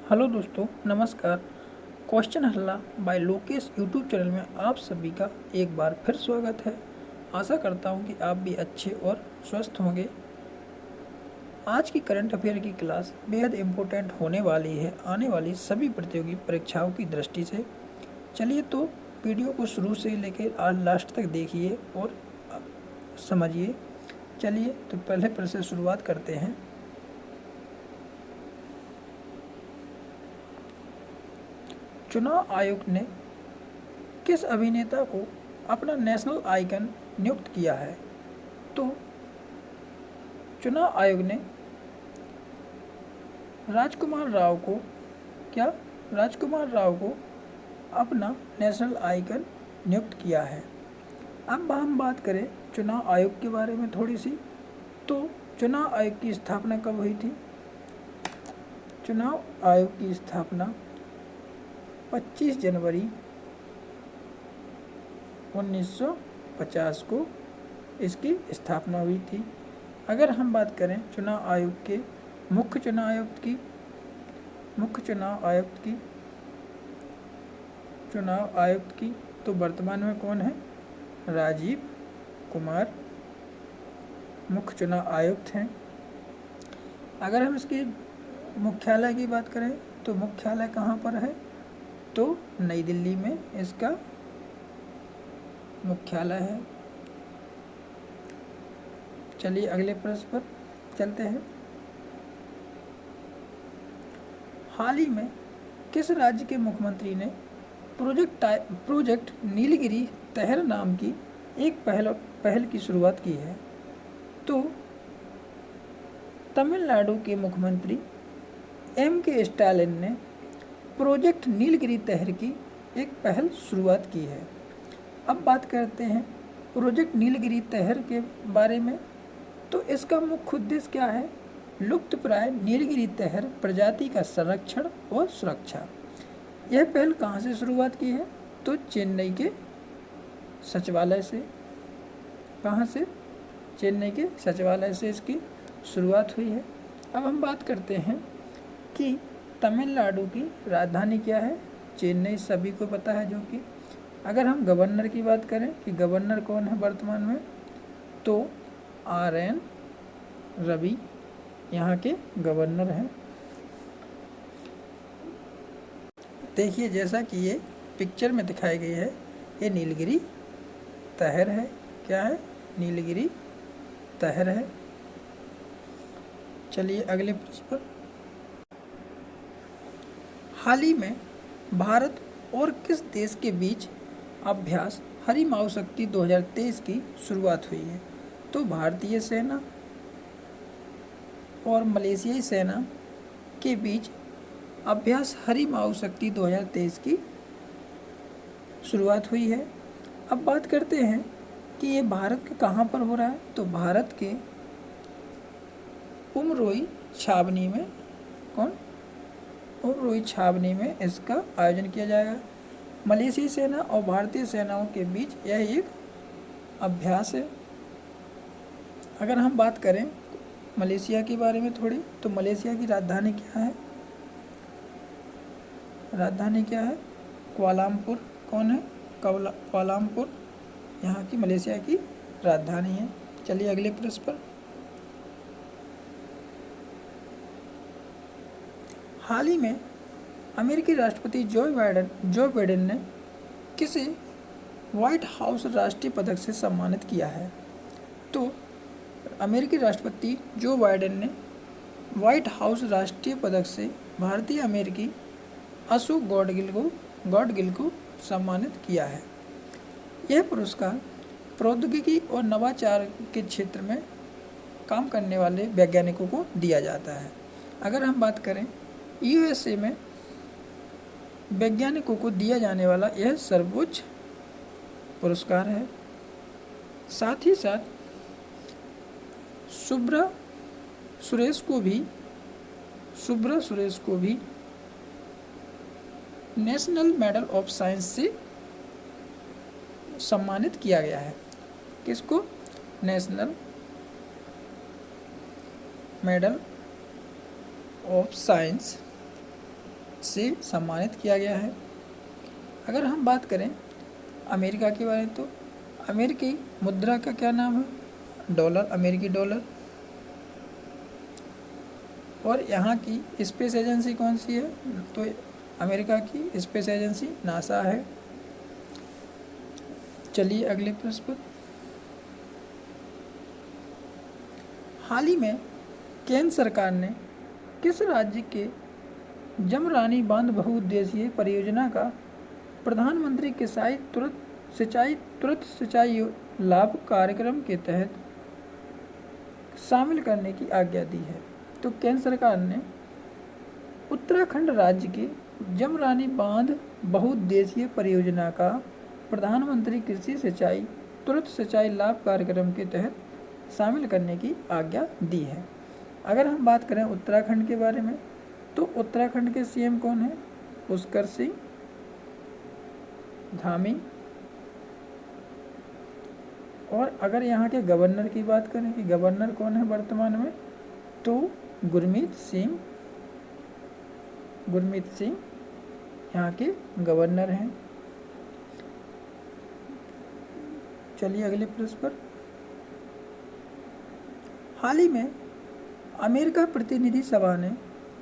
Hello दोस्तों, नमस्कार। Question हल्ला बाय लोकेश यूट्यूब चैनल में आप सभी का एक बार फिर स्वागत है। आशा करता हूं कि आप भी अच्छे और स्वस्थ होंगे। आज की करंट अफेयर की क्लास बेहद इम्पोर्टेंट होने वाली है आने वाली सभी प्रतियोगी परीक्षाओं की दृष्टि से। चलिए तो वीडियो को शुरू से लेकर आज लास्ट तक देखिए और समझिए। चलिए तो पहले प्रश्न से शुरुआत करते हैं। चुनाव आयोग ने किस अभिनेता को अपना नेशनल आइकन नियुक्त किया है? तो चुनाव आयोग ने राजकुमार राव को अपना नेशनल आइकन नियुक्त किया है। अब हम बात करें चुनाव आयोग के बारे में थोड़ी सी, तो चुनाव आयोग की स्थापना कब हुई थी? चुनाव आयोग की स्थापना 25 जनवरी 1950 को इसकी स्थापना हुई थी। अगर हम बात करें चुनाव आयोग के मुख्य चुनाव आयुक्त की तो वर्तमान में कौन है? राजीव कुमार मुख्य चुनाव आयुक्त हैं। अगर हम इसके मुख्यालय की बात करें तो मुख्यालय कहाँ पर है? तो नई दिल्ली में इसका मुख्यालय है। चलिए अगले प्रश्न पर चलते हैं। हाल ही में किस राज्य के मुख्यमंत्री ने प्रोजेक्ट नीलगिरी तहर नाम की एक पहल की शुरुआत की है? तो तमिलनाडु के मुख्यमंत्री M.K. स्टालिन ने प्रोजेक्ट नीलगिरी तहर की एक पहल शुरुआत की है। अब बात करते हैं प्रोजेक्ट नीलगिरी तहर के बारे में। तो इसका मुख्य उद्देश्य क्या है? लुप्तप्राय नीलगिरी तहर प्रजाति का संरक्षण और सुरक्षा। यह पहल कहाँ से शुरुआत की है? तो चेन्नई के सचिवालय से। कहाँ से? चेन्नई के सचिवालय से इसकी शुरुआत हुई है। अब हम बात करते हैं कि तमिलनाडु की राजधानी क्या है? चेन्नई सभी को पता है। जो कि अगर हम गवर्नर की बात करें कि गवर्नर कौन है वर्तमान में, तो R.N. रवि यहाँ के गवर्नर हैं। देखिए जैसा कि ये पिक्चर में दिखाई गई है, ये नीलगिरी तहर है। क्या है? नीलगिरी तहर है। चलिए अगले प्रश्न पर। हाल ही में भारत और किस देश के बीच अभ्यास हरी माओ शक्ति 2023 की शुरुआत हुई है? तो भारतीय सेना और मलेशियाई सेना के बीच अभ्यास हरी माओ शक्ति 2023 की शुरुआत हुई है। अब बात करते हैं कि ये भारत के कहाँ पर हो रहा है? तो भारत के उमरोई छावनी में। कौन? उमरोई छावनी में इसका आयोजन किया जाएगा। मलेशियाई सेना और भारतीय सेनाओं के बीच यह एक अभ्यास है। अगर हम बात करें मलेशिया के बारे में थोड़ी, तो मलेशिया की राजधानी क्या है? राजधानी क्या है? कुआलालंपुर। कौन है? कुआलालंपुर यहाँ की मलेशिया की राजधानी है। चलिए अगले प्रश्न पर। हाल ही में अमेरिकी राष्ट्रपति जो बाइडेन ने किसे व्हाइट हाउस राष्ट्रीय पदक से सम्मानित किया है? तो अमेरिकी राष्ट्रपति जो बाइडेन ने व्हाइट हाउस राष्ट्रीय पदक से भारतीय अमेरिकी अशोक गॉडगिल को सम्मानित किया है। यह पुरस्कार प्रौद्योगिकी और नवाचार के क्षेत्र में काम करने वाले वैज्ञानिकों को दिया जाता है। अगर हम बात करें USA में वैज्ञानिकों को दिया जाने वाला यह सर्वोच्च पुरस्कार है। साथ ही साथ शुभ्रा सुरेश को भी नेशनल मेडल ऑफ साइंस से सम्मानित किया गया है। किसको? नेशनल मेडल ऑफ साइंस से सम्मानित किया गया है। अगर हम बात करें अमेरिका के बारे में, तो अमेरिकी मुद्रा का क्या नाम है? डॉलर, अमेरिकी डॉलर। और यहाँ की स्पेस एजेंसी कौन सी है? तो अमेरिका की स्पेस एजेंसी नासा है। चलिए अगले प्रश्न पर। हाल ही में केंद्र सरकार ने किस राज्य के जमरानी बांध बहुउद्देशीय परियोजना का प्रधानमंत्री तुरंत सिंचाई लाभ कार्यक्रम के तहत शामिल करने की आज्ञा दी है? तो केंद्र सरकार ने उत्तराखंड राज्य के जमरानी बांध बहुउद्देशीय परियोजना का प्रधानमंत्री कृषि सिंचाई तुरंत सिंचाई लाभ कार्यक्रम के तहत शामिल करने की आज्ञा दी है। अगर हम बात करें उत्तराखंड के बारे में, तो उत्तराखंड के सीएम कौन है? पुष्कर सिंह धामी। और अगर यहाँ के गवर्नर की बात करें कि गवर्नर कौन है वर्तमान में, तो गुरमीत सिंह यहाँ के गवर्नर हैं। चलिए अगले प्रश्न पर। हाल ही में अमेरिका प्रतिनिधि सभा ने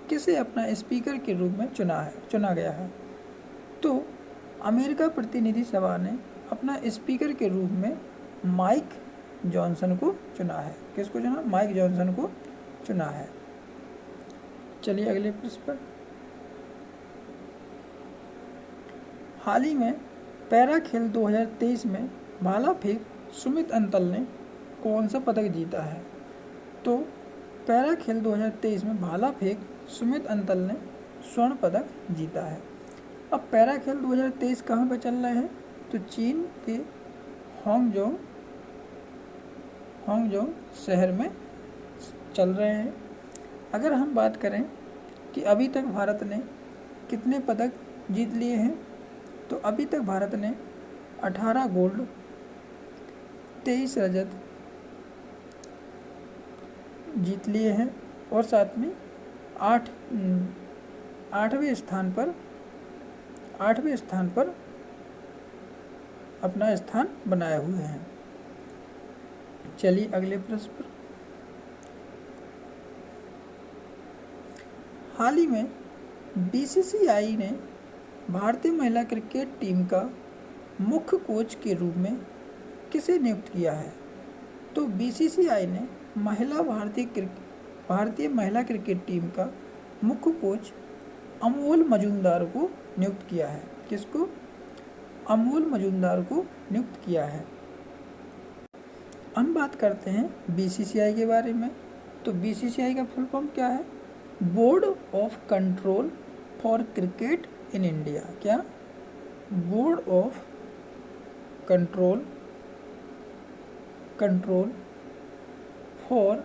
किसे अपना स्पीकर के रूप में चुना गया है? तो अमेरिका प्रतिनिधि सभा ने अपना स्पीकर के रूप में माइक जॉनसन को चुना है। किसको चुना? माइक जॉनसन को चुना है। चलिए अगले प्रश्न पर। हाल ही में पैरा खेल 2023 में भाला फेंक सुमित अंतल ने कौन सा पदक जीता है? तो पैरा खेल 2023 में भाला फेंक सुमित अंतल ने स्वर्ण पदक जीता है। अब पैरा खेल 2023 कहाँ पर चल रहे हैं? तो चीन के हांगजोंग शहर में चल रहे हैं। अगर हम बात करें कि अभी तक भारत ने कितने पदक जीत लिए हैं, तो अभी तक भारत ने 18 गोल्ड, 23 रजत जीत लिए हैं और साथ में आठवें स्थान पर अपना स्थान बनाए हुए हैं। चलिए अगले प्रश्न पर। हाल ही में बीसीसीआई ने भारतीय महिला क्रिकेट टीम का मुख्य कोच के रूप में किसे नियुक्त किया है? तो बीसीसीआई ने भारतीय महिला क्रिकेट टीम का मुख्य कोच अमोल मजूमदार को नियुक्त किया है। किसको? अमोल मजूमदार को नियुक्त किया है। हम बात करते हैं बीसीसीआई के बारे में। तो बीसीसीआई का फुल फॉर्म क्या है? Board of control for cricket in India. क्या? Board of control for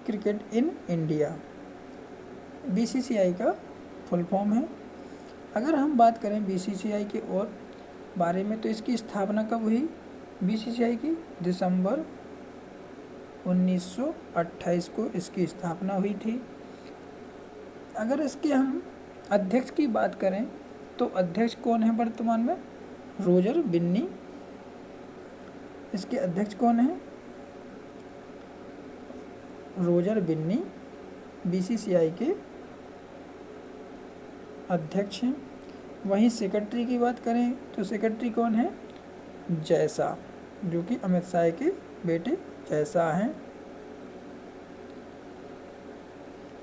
cricket in India, BCCI का फुल फॉर्म है। अगर हम बात करें बीसीसीआई के और बारे में, तो इसकी स्थापना कब हुई? बीसीसीआई की दिसंबर 1928 को इसकी स्थापना हुई थी। अगर इसके हम अध्यक्ष की बात करें, तो अध्यक्ष कौन है वर्तमान में? रोजर बिन्नी इसके अध्यक्ष कौन है? रोजर बिन्नी बीसीसीआई के अध्यक्ष हैं। वहीं सेक्रेटरी की बात करें, तो सेक्रेटरी कौन है? जय शाह, जो कि अमित शाह के बेटे जय शाह हैं।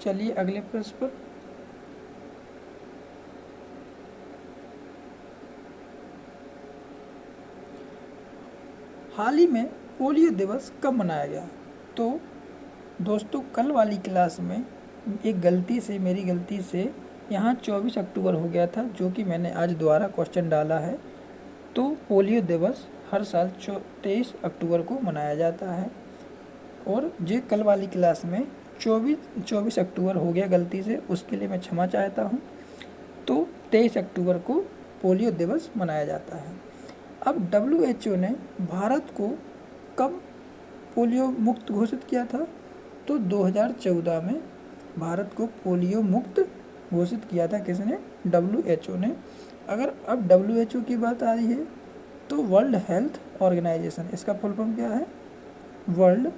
चलिए अगले प्रश्न पर। हाल ही में पोलियो दिवस कब मनाया गया? तो दोस्तों, कल वाली क्लास में मेरी गलती से यहाँ 24 अक्टूबर हो गया था, जो कि मैंने आज दोबारा क्वेश्चन डाला है। तो पोलियो दिवस हर साल 23 अक्टूबर को मनाया जाता है, और जो कल वाली क्लास में 24 अक्टूबर हो गया गलती से, उसके लिए मैं क्षमा चाहता हूँ। तो 23 अक्टूबर को पोलियो दिवस मनाया जाता है। अब WHO ने भारत को कब पोलियो मुक्त घोषित किया था? तो 2014 में भारत को पोलियो मुक्त घोषित किया था किसने? WHO ने। अगर अब WHO की बात आ रही है तो वर्ल्ड हेल्थ ऑर्गेनाइजेशन, इसका फुल फॉर्म क्या है? World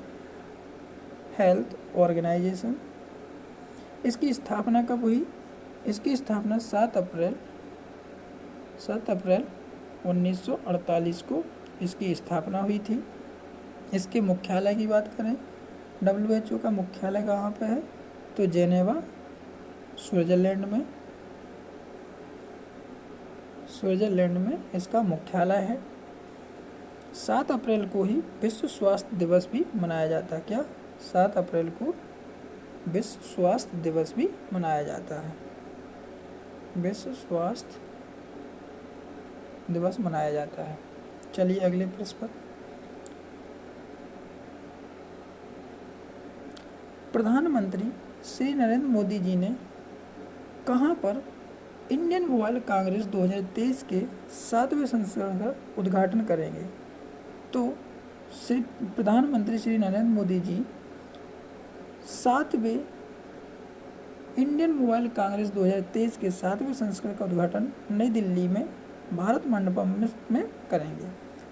health organisation. इसकी स्थापना कब हुई? इसकी स्थापना 7 अप्रैल 1948 को इसकी स्थापना हुई थी। इसके मुख्यालय की बात करें, WHO का मुख्यालय कहाँ पे है? तो जेनेवा, स्विट्जरलैंड में इसका मुख्यालय है। 7 अप्रैल को ही विश्व स्वास्थ्य दिवस भी मनाया जाता है। क्या? 7 अप्रैल को विश्व स्वास्थ्य दिवस भी मनाया जाता है। विश्व स्वास्थ्य दिवस मनाया जाता है। चलिए अगले प्रश्न पर। प्रधानमंत्री श्री नरेंद्र मोदी जी ने कहाँ पर इंडियन मोबाइल कांग्रेस 2023 के 7वें संस्करण का उद्घाटन करेंगे? तो प्रधानमंत्री श्री नरेंद्र मोदी जी 7वें इंडियन मोबाइल कांग्रेस 2023 के 7वें संस्करण का उद्घाटन नई दिल्ली में भारत मंडपम में करेंगे।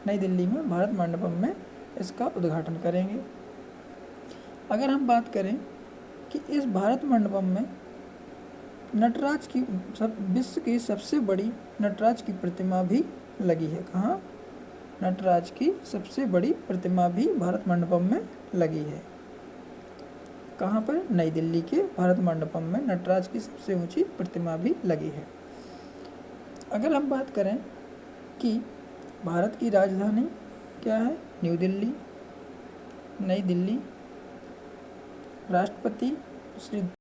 नई दिल्ली में भारत मंडपम में इसका उद्घाटन करेंगे। अगर हम बात करें कि इस भारत मंडपम में नटराज की विश्व की सबसे बड़ी नटराज की प्रतिमा भी लगी है। कहाँ? नटराज की सबसे बड़ी प्रतिमा भी भारत मंडपम में लगी है। कहाँ पर? नई दिल्ली के भारत मंडपम में नटराज की सबसे ऊंची प्रतिमा भी लगी है। अगर हम बात करें कि भारत की राजधानी क्या है? न्यू दिल्ली, नई दिल्ली। राष्ट्रपति श्री